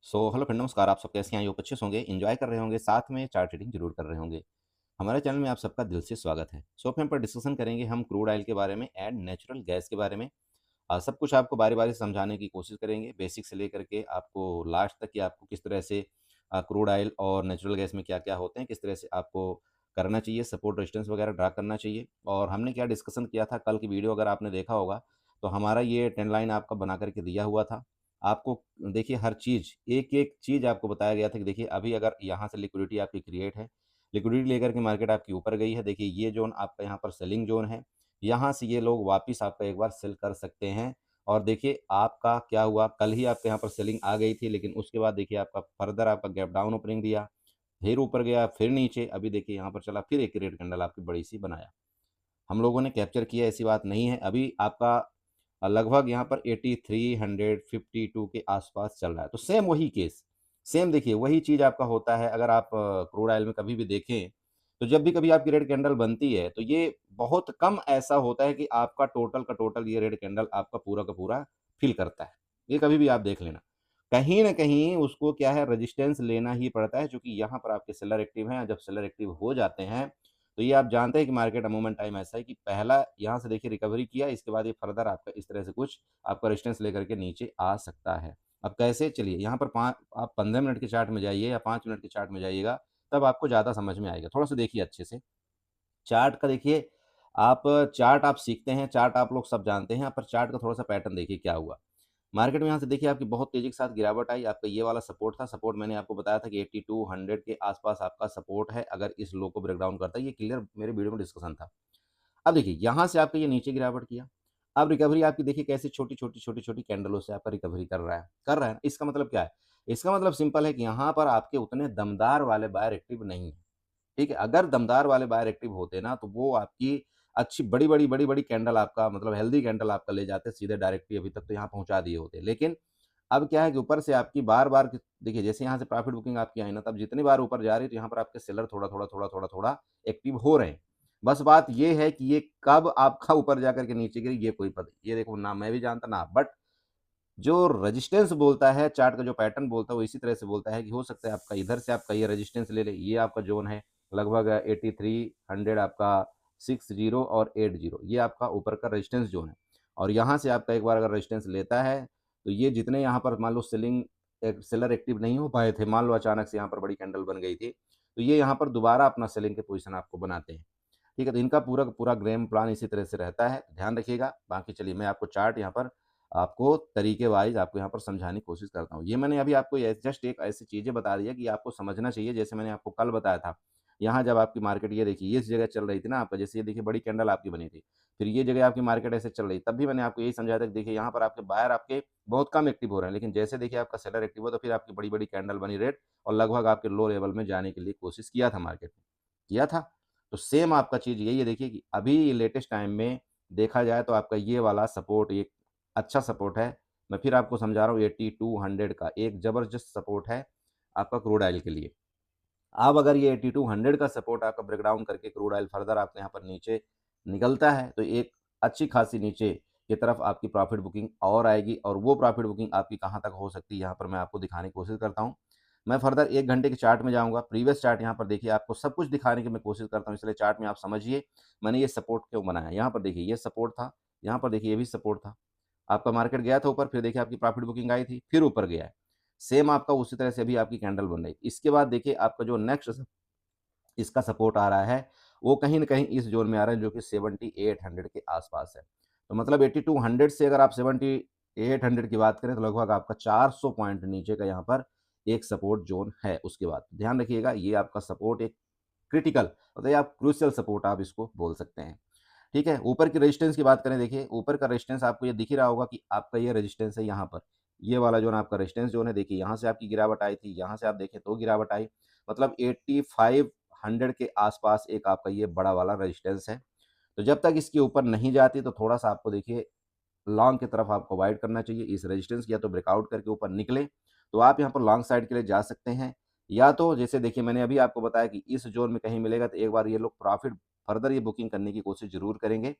Hello friend, नमस्कार। आप सब कैसे हैं? आई होप अच्छे से होंगे, एंजॉय कर रहे होंगे, साथ में चार्ट रीडिंग जरूर कर रहे होंगे। हमारे चैनल में आप सबका दिल से स्वागत है। अब यहाँ पर डिस्कशन करेंगे हम क्रूड ऑयल के बारे में एंड नेचुरल गैस के बारे में। सब कुछ आपको बारी बारी से समझाने की कोशिश करेंगे, बेसिक से लेकर के आपको लास्ट तक कि आपको किस तरह से क्रूड ऑयल और नेचुरल गैस में क्या क्या होते हैं, किस तरह से आपको करना चाहिए, सपोर्ट रेजिस्टेंस वगैरह ड्रा करना चाहिए। और हमने क्या डिस्कशन किया था, कल की वीडियो अगर आपने देखा होगा तो हमारा ये ट्रेंड लाइन आपका बना करके दिया हुआ था। आपको देखिए हर चीज़, एक-एक चीज़ आपको बताया गया था कि देखिए अभी अगर यहाँ से लिक्विडिटी आपकी क्रिएट है, लिक्विडिटी लेकर के मार्केट आपकी ऊपर गई है। देखिए ये ज़ोन आपका यहाँ पर सेलिंग ज़ोन है, यहाँ से ये लोग वापस आपका एक बार सेल कर सकते हैं। और देखिए आपका क्या हुआ, कल ही आपके यहाँ पर सेलिंग आ गई थी, लेकिन उसके बाद देखिए आपका फर्दर आपका गैप डाउन ओपनिंग दिया, फिर ऊपर गया, फिर नीचे, अभी देखिए यहाँ पर चला, फिर एक रेड कैंडल आपकी बड़ी-सी बनाया। हम लोगों ने कैप्चर किया, ऐसी बात नहीं है। अभी आपका लगभग यहाँ पर 8352 के आसपास चल रहा है। तो सेम वही केस, सेम देखिए वही चीज़ आपका होता है। अगर आप क्रूड ऑयल में कभी भी देखें, तो जब भी कभी आपकी रेड कैंडल बनती है, तो ये बहुत कम ऐसा होता है कि आपका टोटल का टोटल ये रेड कैंडल आपका पूरा का पूरा फ़िल करता है। ये कभी भी आप देख लेना। कहीं न कहीं उसको क्या है, रेजिस्टेंस लेना ही पड़ता है, चूँकि यहाँ पर आपके सेलर एक्टिव हैं। जब सेलर एक्टिव हो जाते हैं, तो ये आप जानते हैं कि मार्केट अमूमन टाइम ऐसा है कि पहला यहाँ से देखिए रिकवरी किया, इसके बाद ये फर्दर आपका इस तरह से कुछ आपका रेजिस्टेंस लेकर के नीचे आ सकता है। अब कैसे, चलिए यहाँ पर आप 15 मिनट के चार्ट में जाइए या 5 मिनट के चार्ट में जाइएगा, तब आपको ज़्यादा समझ में आएगा। थोड़ा-सा देखिए अच्छे से। चार्ट का देखिए, आप चार्ट आप सीखते हैं, चार्ट आप लोग सब जानते हैं, पर चार्ट का थोड़ा-सा पैटर्न देखिए क्या हुआ। मार्केट में यहाँ से देखिए आपकी बहुत तेज़ी के साथ गिरावट आई, आपका ये वाला सपोर्ट था, सपोर्ट मैंने आपको बताया था कि 8200 के आस-पास आपका सपोर्ट है, अगर इस लो को ब्रेक डाउन करता है, ये क्लियर मेरे वीडियो में डिस्कशन था। अब देखिए यहाँ से आपका ये नीचे गिरावट किया, अब रिकवरी आपकी देखिए कैसे छोटी-छोटी, छोटी-छोटी कैंडलों से आपका रिकवरी कर रहा है ना। इसका मतलब क्या है? इसका मतलब सिंपल है कि यहाँ पर आपके उतने दमदार वाले बायर एक्टिव नहीं हैं। ठीक है? अगर दमदार वाले बायर एक्टिव होते ना, तो वो आपकी अच्छी बड़ी-बड़ी कैंडल आपका मतलब हेल्दी कैंडल आपका ले जाते सीधे डायरेक्टली, अभी तक तो यहाँ पहुँचा दिए होते। लेकिन अब क्या है कि ऊपर से आपकी बार-बार देखिए जैसे यहाँ से प्रॉफिट बुकिंग आपकी आई ना, तब जितनी बार ऊपर जा रही है, तो यहाँ पर आपके सेलर थोड़ा-थोड़ा, थोड़ा-थोड़ा, थोड़ा एक्टिव हो रहे हैं। बस बात ये है कि ये कब आपका ऊपर जाकर के नीचे गिरे, ये कोई पता नहीं। ये देखो, ना मैं भी जानता ना आप, बट जो रेजिस्टेंस बोलता है, चार्ट का जो पैटर्न बोलता है, वो इसी तरह से बोलता है कि हो सकता है आपका इधर से आपका ये रेजिस्टेंस ले ले, ये आपका ज़ोन है, लगभग 8300 आपका 60 और 80, ये आपका ऊपर का रेजिस्टेंस ज़ोन है। और यहाँ से आपका एक बार अगर रेजिस्टेंस लेता है, तो ये जितने यहाँ पर मान लो सेलर एक्टिव नहीं हो पाए थे, मान लो अचानक से यहाँ पर बड़ी कैंडल बन गई थी, तो ये यहाँ पर दोबारा अपना सेलिंग की पोज़ीशन आपको बनाते हैं। ठीक है? तो इनका पूरा का पूरा गेम प्लान इसी तरह से रहता है, ध्यान रखिएगा। बाकी चलिए मैं आपको चार्ट यहाँ पर आपको तरीके वाइज़ आपको यहाँ पर समझाने की कोशिश करता हूँ। ये मैंने अभी आपको ये जस्ट एक ऐसी चीज़ें बता दी है कि आपको समझना चाहिए, जैसे मैंने आपको कल बताया था। यहाँ जब आपकी मार्केट ये देखिए, ये इस जगह चल रही थी ना आपका, जैसे ये देखिए बड़ी कैंडल आपकी बनी थी। फिर ये जगह आपकी मार्केट ऐसे चल रही, तब भी मैंने आपको यही समझाया था कि देखिए यहाँ पर आपके बायर आपके बहुत कम एक्टिव हो रहे हैं, लेकिन जैसे देखिए आपका सेलर एक्टिव हुआ, तो फिर आपकी बड़ी-बड़ी कैंडल बनी रेड, और लगभग आपके लो लेवल में जाने के लिए कोशिश किया था मार्केट ने। किया था? तो सेम आपका चीज़ यही है, देखिए कि अभी लेटेस्ट टाइम में देखा जाए तो आपका ये वाला सपोर्ट एक अच्छा सपोर्ट है। मैं फिर आपको समझा रहा हूँ, 8200 का एक ज़बरदस्त सपोर्ट है आपका क्रूड ऑयल के लिए। अब अगर ये 8200 का सपोर्ट आपका ब्रेक डाउन करके क्रूड ऑयल फर्दर आपके यहाँ पर नीचे निकलता है, तो एक अच्छी खासी नीचे की तरफ आपकी प्रॉफिट बुकिंग और आएगी, और वो प्रॉफिट बुकिंग आपकी कहाँ तक हो सकती है, यहाँ पर मैं आपको दिखाने की कोशिश करता हूँ। मैं फर्दर 1 घंटे के चार्ट में जाऊँगा, प्रीवियस चार्ट यहाँ पर देखिए, आपको सब कुछ दिखाने की मैं कोशिश करता हूँ, इसलिए चार्ट में आप समझिए मैंने ये सपोर्ट क्यों बनाया। यहाँ पर देखिए ये सपोर्ट था, यहाँ पर देखिए ये भी सपोर्ट था। आपका मार्केट गया था ऊपर, फिर देखिए आपकी प्रॉफिट बुकिंग आई थी, फिर ऊपर गया है। सेम आपका उसी तरह से अभी आपकी कैंडल बन रही है। इसके बाद देखिए आपका जो नेक्स्ट इसका सपोर्ट आ रहा है, वो कहीं न कहीं इस ज़ोन में आ रहा है, जो कि 7800 के आस-पास है। तो मतलब 8200 से अगर आप 7800 की बात करें, तो लगभग आपका 400 पॉइंट नीचे का यहाँ पर एक सपोर्ट ज़ोन है उसके बाद। ध्यान रखिएगा, ये आपका सपोर्ट एक क्रिटिकल, मतलब ये आप क्रूशियल सपोर्ट आप इसको बोल सकते हैं। ठीक है? ऊपर की रेजिस्टेंस की बात करें, देखिए ऊपर का रेजिस्टेंस आपको ये दिख ही रहा होगा कि आपका ये रेजिस्टेंस है यहाँ पर। ये वाला ज़ोन आपका रेजिस्टेंस ज़ोन है, देखिए यहाँ से आपकी गिरावट आई थी, यहाँ से आप देखें तो गिरावट आई। मतलब 8500 के आस-पास एक आपका ये बड़ा वाला रेजिस्टेंस है। तो जब तक इसके ऊपर नहीं जाती, तो थोड़ा-सा आपको देखिए लॉन्ग की तरफ आपको अवॉइड करना चाहिए। इस रेजिस्टेंस की या तो ब्रेकआउट करके ऊपर निकले, तो आप यहाँ पर लॉन्ग साइड के लिए जा सकते हैं। या तो जैसे देखिए मैंने अभी आपको बताया कि इस ज़ोन में कहीं मिलेगा, तो एक बार ये लोग प्रॉफ़िट फर्दर ये बुकिंग करने की कोशिश ज़रूर करेंगे।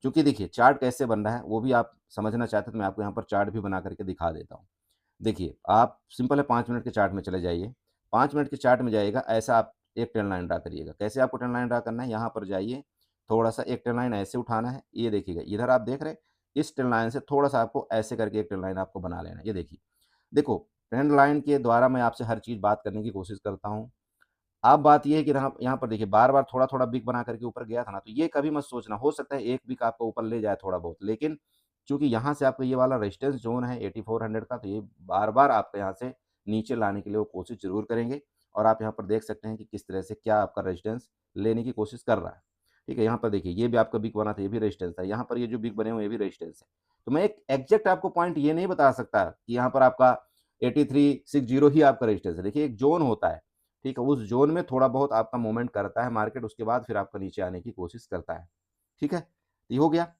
क्योंकि देखिए चार्ट कैसे बन रहा है, वो भी आप समझना चाहते हैं, तो मैं आपको यहाँ पर चार्ट भी बना करके दिखा देता हूँ। देखिए, आप सिंपल है 5 मिनट के चार्ट में चले जाइए। 5 मिनट के चार्ट में जाइएगा, ऐसा आप एक ट्रेल लाइन ड्रा करिएगा। कैसे आपको ट्रेल लाइन ड्रा करना है, यहाँ पर जाइए, थोड़ा-सा एक ट्रेल लाइन ऐसे उठाना है, ये देखिएगा, इधर आप देख रहे हैं, इस ट्रेल लाइन से थोड़ा-सा आपको ऐसे करके एक ट्रेल लाइन आपको बना लेना है, ये देखिए। देखो, ट्रेंड लाइन के द्वारा मैं आपसे हर चीज़ बात करने की कोशिश करता हूँ। अब बात ये है कि यहाँ यहाँ पर देखिए बार-बार थोड़ा-थोड़ा बिग बना करके ऊपर गया था ना, तो ये कभी मत सोचना, हो सकता है एक बिग आपको ऊपर ले जाए थोड़ा बहुत, लेकिन चूँकि यहाँ से आपका ये वाला रेजिस्टेंस ज़ोन है 8400 का, तो ये बार-बार आपको यहाँ से नीचे लाने के लिए वो कोशिश ज़रूर करेंगे और आप यहाँ पर देख सकते हैं कि किस तरह से क्या आपका रेजिस्टेंस लेने की कोशिश कर रहा है। ठीक है, यहाँ पर देखिए ये भी आपका बिग बना था, ये भी रेजिस्टेंस है, यहाँ पर ये जो बिग बने हुए हैं, ये भी रेजिस्टेंस है। तो मैं एक एग्ज़ैक्ट आपको पॉइंट ये नहीं बता सकता कि यहाँ पर आपका 8360 ही आपका रेजिस्टेंस है। देखिए एक ज़ोन होता है, ठीक है? उस ज़ोन में थोड़ा बहुत आपका मूवमेंट करता है मार्केट, उसके बाद फिर आपका नीचे आने की कोशिश करता है, ठीक है? ये हो गया।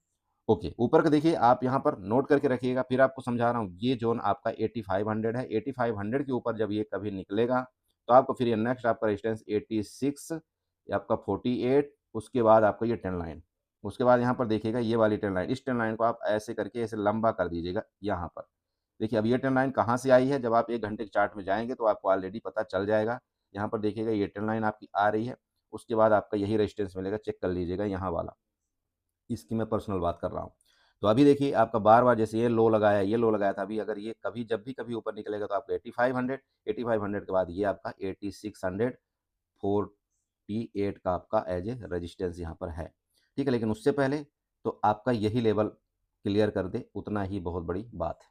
ओके, ऊपर का देखिए आप यहाँ पर नोट करके रखिएगा, फिर आपको समझा रहा हूँ, ये ज़ोन आपका 8500 है, 8500 के ऊपर जब ये कभी निकलेगा, तो आपको फिर ये नेक्स्ट आपका रेजिस्टेंस 86, ये आपका 48, उसके बाद आपका ये ट्रेंड लाइन। उसके बाद यहाँ पर देखिएगा ये वाली ट्रेंड लाइन, इस ट्रेंड लाइन को आप ऐसे करके ऐसे लंबा कर दीजिएगा यहाँ पर। देखिए अब ये ट्रेंड लाइन कहाँ से आई है, जब आप 1 घंटे के चार्ट में जाएँगे तो आपको ऑलरेडी पता चल जाएगा। यहाँ पर देखिएगा ये ट्रेंड लाइन आपकी आ रही है, उसके बाद आपका यही रेजिस्टेंस मिलेगा, चेक कर लीजिएगा यहाँ वाला। इसकी मैं पर्सनल बात कर रहा हूँ। तो अभी देखिए आपका बार-बार जैसे ये लो लगाया था, अभी अगर ये कभी जब भी कभी ऊपर निकलेगा तो आपका 8500 के बाद ये आपका 8648 का आपका एज ए रेजिस्टेंस यहाँ पर है। ठीक है, लेकिन उससे पहले तो आपका यही लेवल क्लियर कर दे, उतना ही बहुत बड़ी बात है।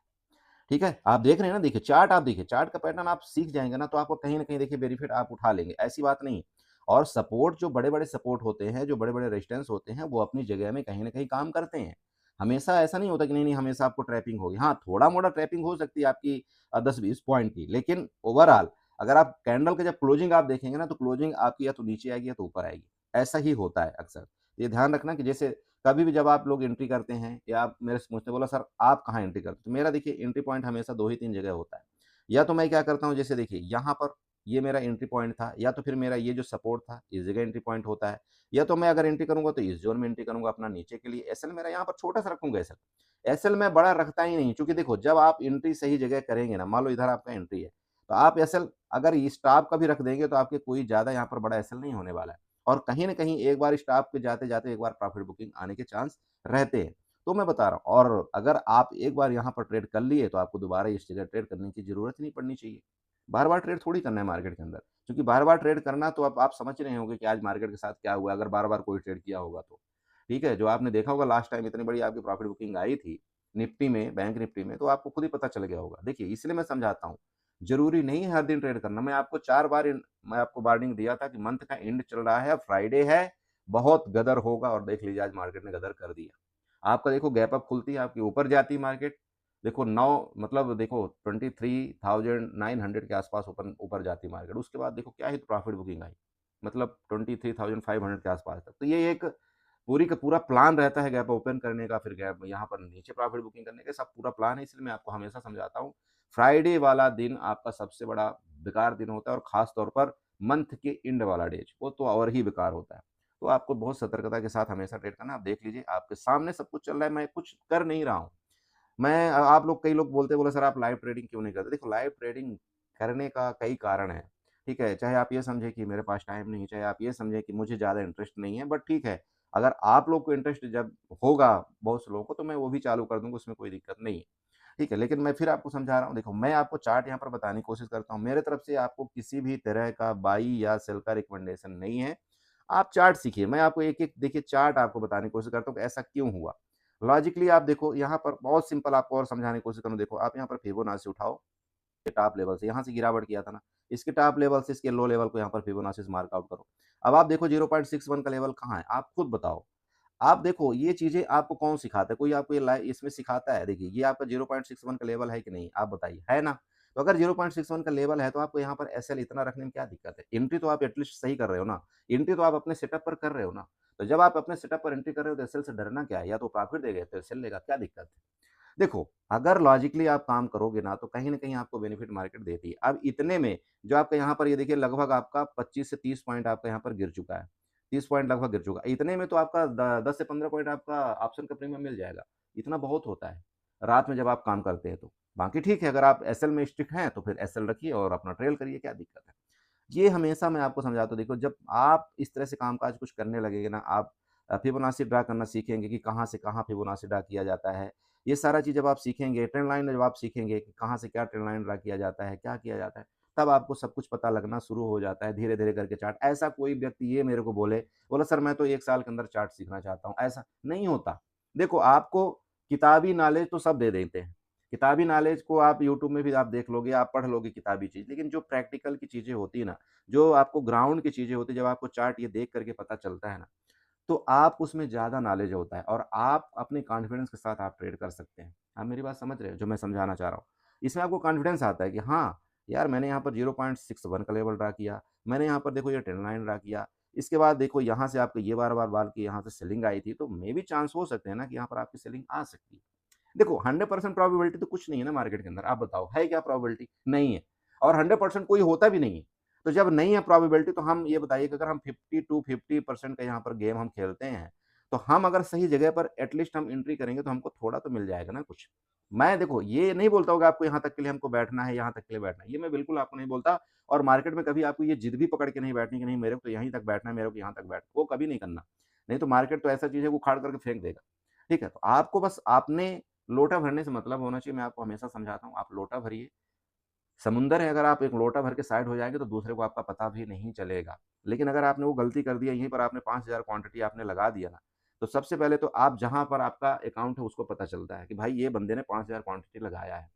ठीक है? आप देख रहे हैं ना, देखिए चार्ट आप देखिए, चार्ट का पैटर्न आप सीख जाएँगे ना, तो आपको कहीं न कहीं देखिए बेनिफिट आप उठा लेंगे, ऐसी बात नहीं है। और सपोर्ट जो बड़े-बड़े सपोर्ट होते हैं, जो बड़े-बड़े रेजिस्टेंस होते हैं, वो अपनी जगह में कहीं न कहीं काम करते हैं। हमेशा ऐसा नहीं होता कि नहीं-नहीं हमेशा आपको ट्रैपिंग होगी। हाँ, थोड़ा-मोड़ा ट्रैपिंग हो सकती है आपकी 10-20 पॉइंट की, लेकिन ओवरऑल अगर आप कैंडल के जब क्लोजिंग आप देखेंगे ना, तो क्लोजिंग आपकी या तो नीचे आएगी या तो ऊपर आएगी। ऐसा ही होता है अक्सर। ये ध्यान रखना कि जैसे कभी भी जब आप लोग एंट्री करते हैं या आप मेरे से मुझसे बोला सर आप कहाँ एंट्री करते हो? तो मेरा देखिए एंट्री पॉइंट हमेशा 2 ही 3 जगह होता है। या तो मैं क्या करता हूँ जैसे देखिए यहाँ पर ये मेरा एंट्री पॉइंट था, या तो फिर मेरा ये जो सपोर्ट था इस जगह एंट्री पॉइंट होता है, या तो मैं अगर एंट्री करूँगा तो इस ज़ोन में एंट्री करूँगा अपना नीचे के लिए। एसएल मेरा यहाँ पर छोटा-सा रखूँगा एसएल। एसएल मैं बड़ा रखता ही नहीं, क्योंकि देखो जब आप एंट्री सही जगह करेंगे ना, मान लो इधर आपका एंट्री है, तो आप एसएल अगर स्टॉप का भी रख देंगे तो आपके कोई ज़्यादा यहाँ पर बड़ा एसएल नहीं होने वाला है। और कहीं न कहीं एक बार स्टॉप पे जाते-जाते एक बार प्रॉफिट बुकिंग आने के चांस रहते हैं। तो मैं बता रहा हूँ, और अगर आप एक बार यहाँ पर ट्रेड कर लिए तो आपको दोबारा इस जगह ट्रेड करने की ज़रूरत ही नहीं पड़नी चाहिए। बार-बार ट्रेड थोड़ी करना है मार्केट के अंदर, क्योंकि बार-बार ट्रेड करना तो अब आप समझ रहे होंगे कि आज मार्केट के साथ क्या हुआ अगर बार-बार कोई ट्रेड किया होगा तो। ठीक है? जो आपने देखा होगा लास्ट टाइम इतनी बड़ी आपकी प्रॉफिट बुकिंग आई थी निफ्टी में, बैंक निफ्टी में, तो आपको खुद ही पता चल गया होगा। देखिए इसलिए मैं समझाता हूँ, ज़रूरी नहीं है हर दिन ट्रेड करना। मैं आपको वार्निंग दिया था कि मंथ का एंड चल रहा है, फ्राइडे है, बहुत गदर होगा, और देख लीजिए आज मार्केट ने गदर कर दिया। आपका देखो गैप अप खुलती है, आपकी ऊपर जाती है मार्केट, देखो 9 मतलब देखो 23,900 के आस-पास ऊपर ऊपर जाती है मार्केट। उसके बाद देखो क्या ही प्रॉफिट बुकिंग आई, मतलब 23,500 के आस-पास तक। तो ये एक पूरी का पूरा प्लान रहता है गैप ओपन करने का, फिर गैप यहाँ पर नीचे प्रॉफिट बुकिंग करने का, सब पूरा प्लान है। इसलिए मैं आपको हमेशा समझाता हूँ, फ्राइडे वाला दिन आपका सबसे बड़ा बेकार दिन होता है, और ख़ास तौर पर मंथ के एंड वाला डेज, वो तो और ही बेकार होता है। तो आपको बहुत सतर्कता के साथ हमेशा ट्रेड करना है। आप देख लीजिए आपके सामने सब कुछ चल रहा है, मैं कुछ कर नहीं रहा हूँ। आप लोग कई लोग बोलते हैं, बोले सर आप लाइव ट्रेडिंग क्यों नहीं करते? देखो लाइव ट्रेडिंग करने का कई कारण हैं, ठीक है? चाहे आप ये समझें कि मेरे पास टाइम नहीं है, चाहे आप ये समझें कि मुझे ज़्यादा इंटरेस्ट नहीं है, बट ठीक है, अगर आप लोग को इंटरेस्ट जब होगा बहुत से लोगों को, तो मैं वो भी चालू कर दूँगा, उसमें कोई दिक्कत नहीं है, ठीक है? लेकिन मैं फिर आपको समझा रहा हूँ, देखो मैं आपको चार्ट यहाँ पर बताने की कोशिश करता हूँ, मेरे तरफ से आपको किसी भी तरह का बाई या सेल का रिकमेंडेशन नहीं है। आप चार्ट सीखिए, मैं आपको एक-एक देखिए चार्ट आपको बताने की कोशिश करता हूँ कि ऐसा क्यों हुआ। लॉजिकली आप देखो यहाँ पर बहुत सिंपल आपको और समझाने की कोशिश करूँ, देखो आप यहाँ पर फिबोनाची उठाओ, ये टॉप लेवल से यहाँ से गिरावट किया था ना, इसके टॉप लेवल से इसके लो लेवल को यहाँ पर फिबोनाची से मार्क आउट करो। अब आप देखो 0.61 का लेवल कहाँ है? आप खुद बताओ। आप देखो ये चीज़ें आपको कौन सिखाता है? कोई आपको ये इसमें सिखाता है? देखिए ये आपका 0.61 का लेवल है कि नहीं? आप बताइए, है ना? तो अगर 0.61 का लेवल है तो आपको यहाँ पर एसएल इतना रखने में क्या दिक्कत है? एंट्री तो आप एटलीस्ट सही कर रहे हो ना, एंट्री तो आप अपने सेटअप पर कर रहे हो ना। तो जब आप अपने सेटअप पर एंट्री कर रहे हो तो एसएल से डरना क्या है? या तो प्रॉफिट देगा या तो एसएल लेगा, क्या दिक्कत है? देखो, अगर लॉजिकली आप काम करोगे ना, तो कहीं न कहीं आपको बेनिफिट मार्केट देती है। अब इतने में जो आपका यहाँ पर ये देखिए लगभग आपका 25 से 30 पॉइंट आपका यहाँ पर गिर चुका है। 30 पॉइंट लगभग गिर चुका है। इतने में तो आपका द 10 से 15 पॉइंट आपका ऑप्शन का प्रीमियम मिल जाएगा। इतना बहुत होता है, रात में जब आप काम करते हैं तो। बाकी ठीक है, अगर आप एसएल में स्टिक हैं तो फिर एसएल रखिए और अपना ट्रेल करिए, क्या दिक्कत है। ये हमेशा मैं आपको समझाता हूँ, देखो जब आप इस तरह से कामकाज कुछ करने लगेंगे ना, आप फिबोनाची ड्रा करना सीखेंगे कि कहाँ से कहाँ फिबोनाची ड्रा किया जाता है। ये सारा चीज़ जब आप सीखेंगे, ट्रेंड लाइन जब आप सीखेंगे कि कहाँ से क्या ट्रेंड लाइन ड्रा किया जाता है, क्या किया जाता है, तब आपको सब कुछ पता लगना शुरू हो जाता है धीरे-धीरे करके चार्ट। ऐसा कोई व्यक्ति ये मेरे को बोला सर मैं तो 1 साल के अंदर चार्ट सीखना चाहता हूँ, ऐसा नहीं होता। देखो आपको किताबी नॉलेज तो सब दे देते हैं। किताबी नॉलेज को आप यूट्यूब में भी आप देख लोगे, आप पढ़ लोगे किताबी चीज़, लेकिन जो प्रैक्टिकल की चीज़ें होती है ना, जो आपको ग्राउंड की चीज़ें होती है, जब आपको चार्ट ये देख करके पता चलता है ना, तो आप उसमें ज़्यादा नॉलेज होता है और आप अपने कॉन्फिडेंस के साथ आप ट्रेड कर सकते हैं। आप मेरी बात समझ रहे हो जो मैं समझाना चाह रहा हूँ? इसमें आपको कॉन्फिडेंस आता है कि हाँ, यार मैंने यहाँ पर 0.61 का लेवल ड्रा किया, मैंने यहाँ पर देखो ये ट्रेंड लाइन ड्रा किया, इसके बाद देखो यहाँ से आपको ये बार-बार बाल की यहाँ से सेलिंग आई थी, तो मे बी चांस हो सकते हैं ना कि यहाँ पर आपकी सेलिंग आ सकती है। देखो 100% प्रोबेबिलिटी तो कुछ नहीं है ना मार्केट के अंदर, आप बताओ है क्या प्रोबेबिलिटी? नहीं है और 100% कोई होता भी नहीं है। तो जब नहीं है प्रोबेबिलिटी तो हम ये बताइए कि अगर हम 50 टू 50% का यहाँ पर गेम हम खेलते हैं, तो हम अगर सही जगह पर एटलीस्ट हम एंट्री करेंगे तो हमको थोड़ा तो मिल जाएगा ना कुछ। मैं देखो ये नहीं बोलता हूँ कि आपको यहाँ तक के लिए हमको बैठना है, यहाँ तक के लिए बैठना है, ये मैं बिल्कुल आपको नहीं बोलता और मार्केट में कभी आपको ये जिद भी पकड़ के नहीं बैठनी कि नहीं मेरे को तो यहीं तक बैठना है, मेरे को यहाँ तक वो कभी नहीं करना। नहीं तो मार्केट तो ऐसा चीज़ है वो उखाड़ करके फेंक देगा। ठीक है? तो आपको बस आपने लोटा भरने से मतलब होना चाहिए, मैं आपको हमेशा समझाता हूँ, आप लोटा भरिए। समुंदर है, अगर आप एक लोटा भर के साइड हो जाएँगे तो दूसरे को आपका पता भी नहीं चलेगा। लेकिन अगर आपने वो गलती कर दिया, यहीं पर आपने 5000 क्वांटिटी आपने लगा दिया ना, तो सबसे पहले तो आप जहाँ पर आपका अकाउंट है उसको पता चलता है कि भाई ये बंदे ने 5000 क्वांटिटी लगाया है।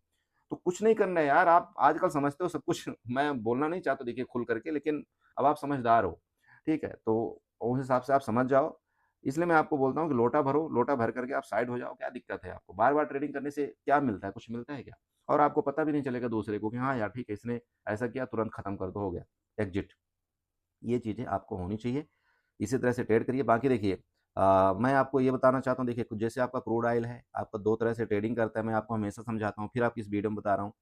तो कुछ नहीं करना है यार, आप आजकल समझते हो सब कुछ मैं बोलना नहीं चाहता देखिए खुल करके, लेकिन अब आप समझदार हो, ठीक है? तो उस हिसाब से आप समझ जाओ। इसलिए मैं आपको बोलता हूँ कि लोटा भरो, लोटा भर करके आप साइड हो जाओ, क्या दिक्कत है आपको? बार-बार ट्रेडिंग करने से क्या मिलता है? कुछ मिलता है क्या? और आपको पता भी नहीं चलेगा दूसरे को कि हाँ यार ठीक है, इसने ऐसा किया तुरंत खत्म कर दो, हो गया, एग्ज़िट। ये चीज़ें आपको होनी चाहिए। इसी तरह से ट्रेड करिए। बाकी देखिए मैं आपको ये बताना चाहता हूँ, देखिए जैसे आपका क्रूड ऑयल है, आपका 2 तरह से ट्रेडिंग करता है, मैं आपको हमेशा समझाता हूँ, फिर आपको इस वीडियो में बता रहा हूँ।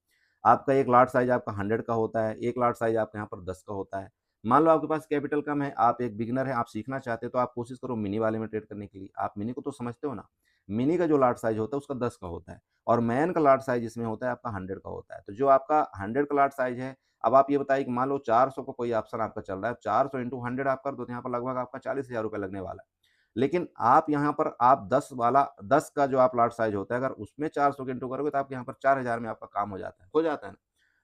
आपका एक लॉट साइज़ आपका 100 का होता है, एक लॉट साइज़ आपके यहाँ पर 10 का होता है। मान लो आपके पास कैपिटल कम है, आप एक बिगिनर हैं, आप सीखना चाहते हैं, तो आप कोशिश करो मिनी वाले में ट्रेड करने के लिए। आप मिनी को तो समझते हो ना? मिनी का जो लॉट साइज़ होता है उसका 10 का होता है और मैन का लॉट साइज़ इसमें होता है आपका 100 का होता है। तो जो आपका 100 का लॉट साइज़ है, अब आप ये बताइए कि मान लो 400 का कोई ऑप्शन आपका चल रहा है, 400 इंटू 100 आप कर दो तो यहाँ पर लगभग आपका 40,000 रुपए लगने वाला है। लेकिन आप यहाँ पर आप 10 का जो आप लॉट साइज़ होता है, अगर उसमें 400 के इंटू करोगे तो आपके यहाँ पर 4000 में आपका काम हो जाता है। हो जाता है ना?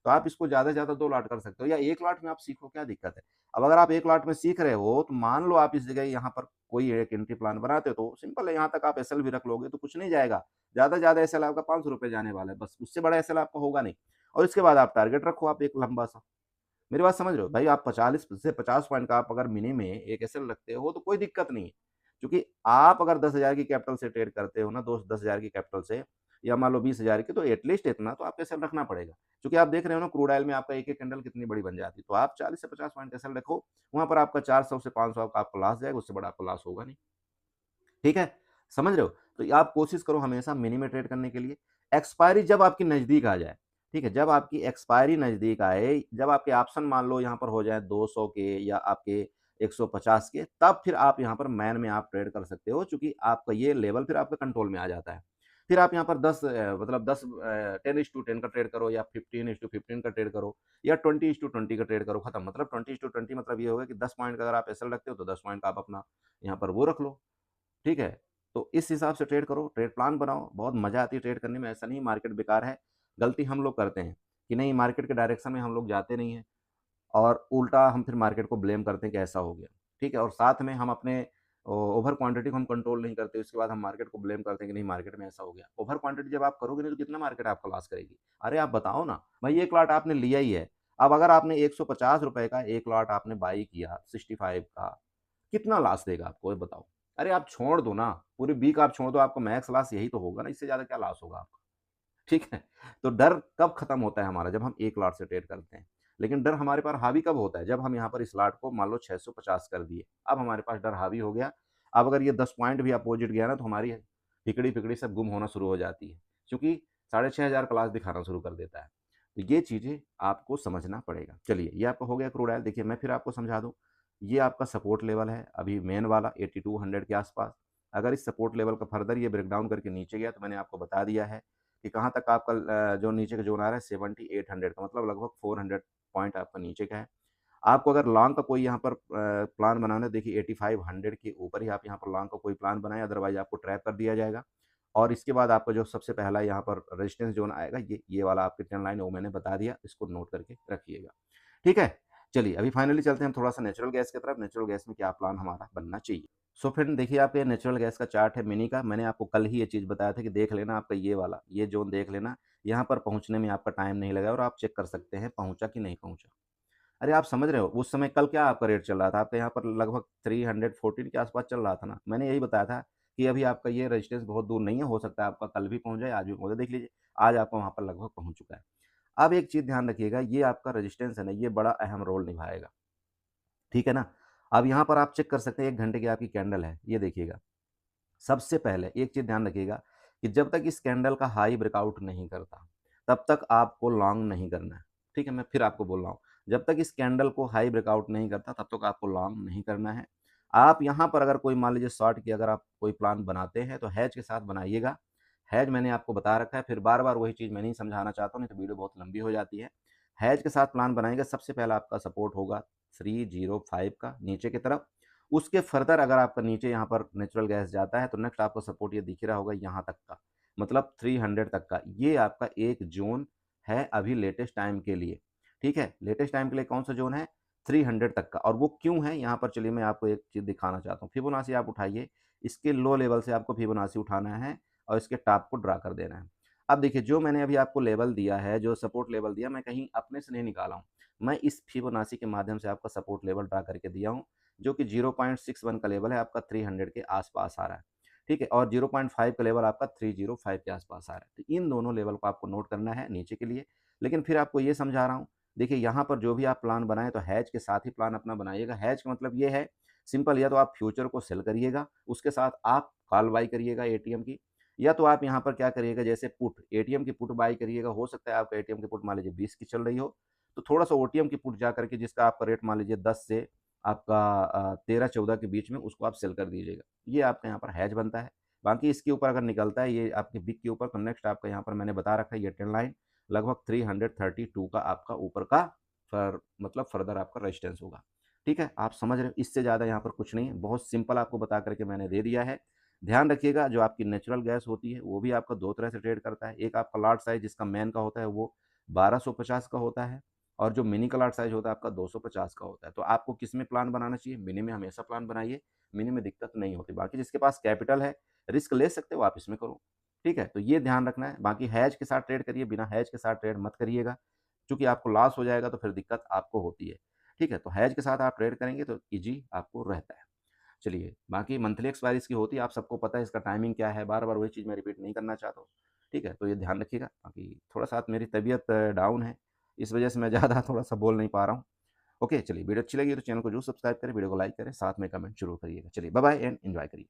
तो आप इसको ज़्यादा से ज़्यादा 2 लॉट कर सकते हो या 1 लॉट में आप सीखो, क्या दिक्कत है? अब अगर आप 1 लॉट में सीख रहे हो, तो मान लो आप इस जगह यहाँ पर कोई एक एंट्री प्लान बनाते हो, तो सिंपल है, यहाँ तक आप एसएल भी रख लोगे तो कुछ नहीं जाएगा। ज़्यादा से ज़्यादा एसएल आपका ₹500 जाने वाला है, बस उससे बड़ा एसएल आपका होगा नहीं और इसके बाद आप टारगेट रखो आप एक लंबा-सा। मेरी बात समझ रहे हो? भाई आप 40 से 50 पॉइंट का आप अगर मिनी में एक एसएल रखते हो तो कोई दिक्कत नहीं है। क्योंकि आप अगर 10,000 की कैपिटल से ट्रेड करते हो ना, दोस्त 10,000 की कैपिटल से या मान लो 20,000 की, तो एटलीस्ट इतना तो आपको एसएल रखना पड़ेगा। क्योंकि आप देख रहे हो ना क्रूड ऑयल में आपका एक-एक कैंडल कितनी बड़ी बन जाती है। तो आप 40 से 50 पॉइंट एसएल रखो, वहाँ पर आपका 400 से 500 का आपका लॉस जाएगा, उससे बड़ा आपको लॉस होगा नहीं। ठीक है? समझ रहे हो? तो ये आप कोशिश करो हमेशा मिनी में ट्रेड करने के लिए। एक्सपायरी जब आपकी नज़दीक आ जाए, ठीक है? जब आपकी एक्सपायरी नज़दीक आए, जब आपके ऑप्शन मान लो यहाँ पर हो जाए 200 के या आपके 150 के, तब फिर आप यहाँ पर मैन में आप ट्रेड कर सकते हो, चूँकि आपका ये लेवल फिर आपके कंट्रोल में आ जाता है। फिर आप यहाँ पर 10 का ट्रेड करो या 15:15 का ट्रेड करो या 20:20 का ट्रेड करो, खत्म। मतलब 20:20 मतलब ये होगा कि 10 पॉइंट का अगर आप एसएल रखते हो, तो 10 पॉइंट का आप अपना यहाँ पर वो रख लो। ठीक है? तो इस हिसाब से ट्रेड करो, ट्रेड प्लान बनाओ, बहुत मज़ा आती है ट्रेड करने में, ऐसा नहीं मार्केट बेकार है। गलती हम लोग करते हैं कि नहीं मार्केट के डायरेक्शन में हम लोग जाते नहीं हैं और उल्टा हम फिर मार्केट को ब्लेम करते हैं कि ऐसा हो गया, ठीक है? और साथ में हम अपने ओवर क्वांटिटी को हम कंट्रोल नहीं करते, उसके बाद हम मार्केट को ब्लेम करते हैं कि नहीं मार्केट में ऐसा हो गया। ओवर क्वांटिटी जब आप करोगे नहीं तो कितना मार्केट आपका लॉस करेगी? अरे आप बताओ ना, भाई 1 लॉट आपने लिया ही है, अब अगर आपने ₹150 का 1 लॉट आपने बाई किया 65 का, कितना लॉस देगा आपको ये बताओ? अरे आप छोड़ दो ना, पूरी वीक आप छोड़ दो, आपको मैक्स लॉस यही तो होगा ना, इससे ज़्यादा क्या लॉस होगा आपका? ठीक है? तो डर कब खत्म होता है हमारा? जब हम 1 लॉट से ट्रेड करते हैं। लेकिन डर हमारे पर हावी कब होता है? जब हम यहाँ पर इस लॉट को मान लो 650 कर दिए, अब हमारे पास डर हावी हो गया। अब अगर ये 10 पॉइंट भी अपोज़िट गया ना तो हमारी हिकड़ी-फिकड़ी सब गुम होना शुरू हो जाती है। क्योंकि 6500 का लॉस दिखाना शुरू कर देता है। तो ये चीज़ें आपको समझना पड़ेगा। चलिए, ये आपका हो गया क्रूड ऑयल। देखिए मैं फिर आपको समझा दूँ, ये आपका सपोर्ट लेवल है, अभी मेन वाला 8200 के आस-पास। अगर इस सपोर्ट लेवल का फर्दर ये ब्रेकडाउन करके नीचे गया तो मैंने आपको बता दिया है कि कहाँ तक आपका जो नीचे का ज़ोन आ रहा है 7800 का, मतलब लगभग 400 पॉइंट आपका नीचे का है। आपको अगर लॉन्ग का कोई यहाँ पर प्लान बनाना है, देखिए 8500 के ऊपर ही आप यहाँ पर लॉन्ग का कोई प्लान बनाएँ, अदरवाइज़ आपको ट्रैप कर दिया जाएगा। और इसके बाद आपका जो सबसे पहला यहाँ पर रेजिस्टेंस ज़ोन आएगा, ये वाला आपकी ट्रेंड लाइन है, वो मैंने बता दिया, इसको नोट करके रखिएगा। ठीक है? चलिए, अभी फाइनली चलते हैं हम थोड़ा-सा नेचुरल गैस की तरफ, नेचुरल गैस में क्या प्लान हमारा बनना चाहिए। सो फ्रेंड देखिए, आपके नेचुरल गैस का चार्ट है मिनी का, मैंने आपको कल ही ये चीज़ बताया था कि देख लेना आपका ये वाला, ये ज़ोन देख लेना, यहाँ पर पहुँचने में आपका टाइम नहीं लगेगा और आप चेक कर सकते हैं पहुँचा कि नहीं पहुँचा। अरे, आप समझ रहे हो, उस समय कल क्या आपका रेट चल रहा था? आपका यहाँ पर लगभग 314 के आस-पास चल रहा था ना। मैंने यही बताया था कि अभी आपका ये रेजिस्टेंस बहुत दूर नहीं है, हो सकता है आपका कल भी पहुँच जाए, आज भी पहुँचे। देख लीजिए, आज आपका वहाँ पर लगभग पहुँच चुका है। अब एक चीज़ ध्यान रखिएगा, ये आपका रेजिस्टेंस है ना, ये बड़ा अहम रोल निभाएगा, ठीक है ना? अब यहाँ पर आप चेक कर सकते हैं 1 घंटे की आपकी कैंडल है, ये देखिएगा। सबसे पहले एक चीज़ ध्यान रखिएगा कि जब तक इस कैंडल का हाई ब्रेकआउट नहीं करता, तब तक आपको लॉन्ग नहीं करना है। ठीक है? मैं फिर आपको बोल रहा हूँ, जब तक इस कैंडल को हाई ब्रेकआउट नहीं करता, तब तक आपको लॉन्ग नहीं करना है। आप यहाँ पर अगर कोई मान लीजिए शॉर्ट की अगर आप कोई प्लान बनाते हैं, तो हैज के साथ बनाइएगा। हैज मैंने आपको बता रखा है, फिर बार-बार वही चीज़ मैं नहीं समझाना चाहता हूँ, नहीं तो वीडियो बहुत लंबी हो जाती है। हैज के साथ प्लान बनाएँगे, सबसे पहला आपका सपोर्ट होगा 305 का नीचे की तरफ। उसके फर्दर अगर आपका नीचे यहाँ पर नेचुरल गैस जाता है, तो नेक्स्ट आपको सपोर्ट ये दिख रहा होगा यहाँ तक का, मतलब 300 तक का। ये आपका एक ज़ोन है अभी लेटेस्ट टाइम के लिए, ठीक है? लेटेस्ट टाइम के लिए कौन-सा ज़ोन है? 300 तक का, और वो क्यों है यहाँ पर, चलिए मैं आपको एक चीज़ दिखाना चाहता हूँ। फिबोनाची आप उठाइए, इसके लो लेवल से आपको फिबोनाची उठाना है और इसके टॉप को ड्रा कर देना है। अब देखिए, जो मैंने अभी आपको लेवल दिया है, जो सपोर्ट लेवल दिया, मैं कहीं अपने से नहीं निकाला हूँ। मैं इस फिबोनाची के माध्यम से आपका सपोर्ट लेवल ड्रा करके दिया हूँ, जो कि 0.61 का लेवल है, आपका 300 के आस-पास आ रहा है, ठीक है? और 0.5 का लेवल आपका 305 के आस-पास आ रहा है। तो इन दोनों लेवल को आपको नोट करना है नीचे के लिए। लेकिन फिर आपको ये समझा रहा हूँ, देखिए यहाँ पर जो भी आप प्लान बनाएँ, तो हैज के साथ ही प्लान अपना बनाइएगा। हैज का मतलब ये है सिंपल, या तो आप फ्यूचर को सेल करिएगा, उसके साथ आप कॉल बाय करिएगा एटीएम की, या तो आप यहाँ पर क्या करिएगा, जैसे पुट, एटीएम की पुट बाय करिएगा। हो सकता है आपका एटीएम की पुट मान लीजिए 20 की चल रही हो, तो थोड़ा-सा ओटीएम की पुट जा करके जिसका आपका रेट मान लीजिए 10 से आपका 13-14 के बीच में, उसको आप सेल कर दीजिएगा। ये आपका यहाँ पर हैज बनता है। बाकी इसके ऊपर अगर निकलता है ये आपके विक के ऊपर, तो नेक्स्ट आपका यहाँ पर मैंने बता रखा है, ये ट्रेंड लाइन लगभग 332 का आपका ऊपर का मतलब फर्दर आपका रेजिस्टेंस होगा। ठीक है? आप समझ रहे हो, इससे ज़्यादा यहाँ पर कुछ नहीं है। बहुत सिंपल आपको बता कर के मैंने दे दिया है। ध्यान रखिएगा, जो आपकी नेचुरल गैस होती है, वो भी आपका 2 तरह से ट्रेड करता है। एक आपका लॉट साइज़ जिसका मेन का होता है, वो 1250 का होता है, और जो मिनी का लॉट साइज़ होता है आपका 250 का होता है। तो आपको किसमें प्लान बनाना चाहिए? मिनी में हमेशा प्लान बनाइए, मिनी में दिक्कत नहीं होती। बाकी जिसके पास कैपिटल है, रिस्क ले सकते हो, आप इसमें करो। ठीक है? तो ये ध्यान रखना है। बाकी हैज के साथ ट्रेड करिए, बिना हैज के साथ ट्रेड मत करिएगा, चूँकि आपको लॉस हो जाएगा तो फिर दिक्कत आपको होती है। ठीक है? तो हैज के साथ आप ट्रेड करेंगे तो ईज़ी आपको रहता है। चलिए, बाकी मंथली एक्सपायरी इसकी होती है, आप सबको पता है इसका टाइमिंग क्या है, बार-बार वही चीज़ मैं रिपीट नहीं करना चाहता हूँ। ठीक है? तो ये ध्यान रखिएगा। बाकी थोड़ा-सा आज मेरी तबीयत डाउन है, इस वजह से मैं ज़्यादा थोड़ा-सा बोल नहीं पा रहा हूँ। ओके, चलिए वीडियो अच्छी लगी तो चैनल को ज़रूर सब्सक्राइब करें, वीडियो को लाइक करें, साथ में कमेंट ज़रूर करिएगा। चलिए बाय-बाय एंड एन्जॉय करिए।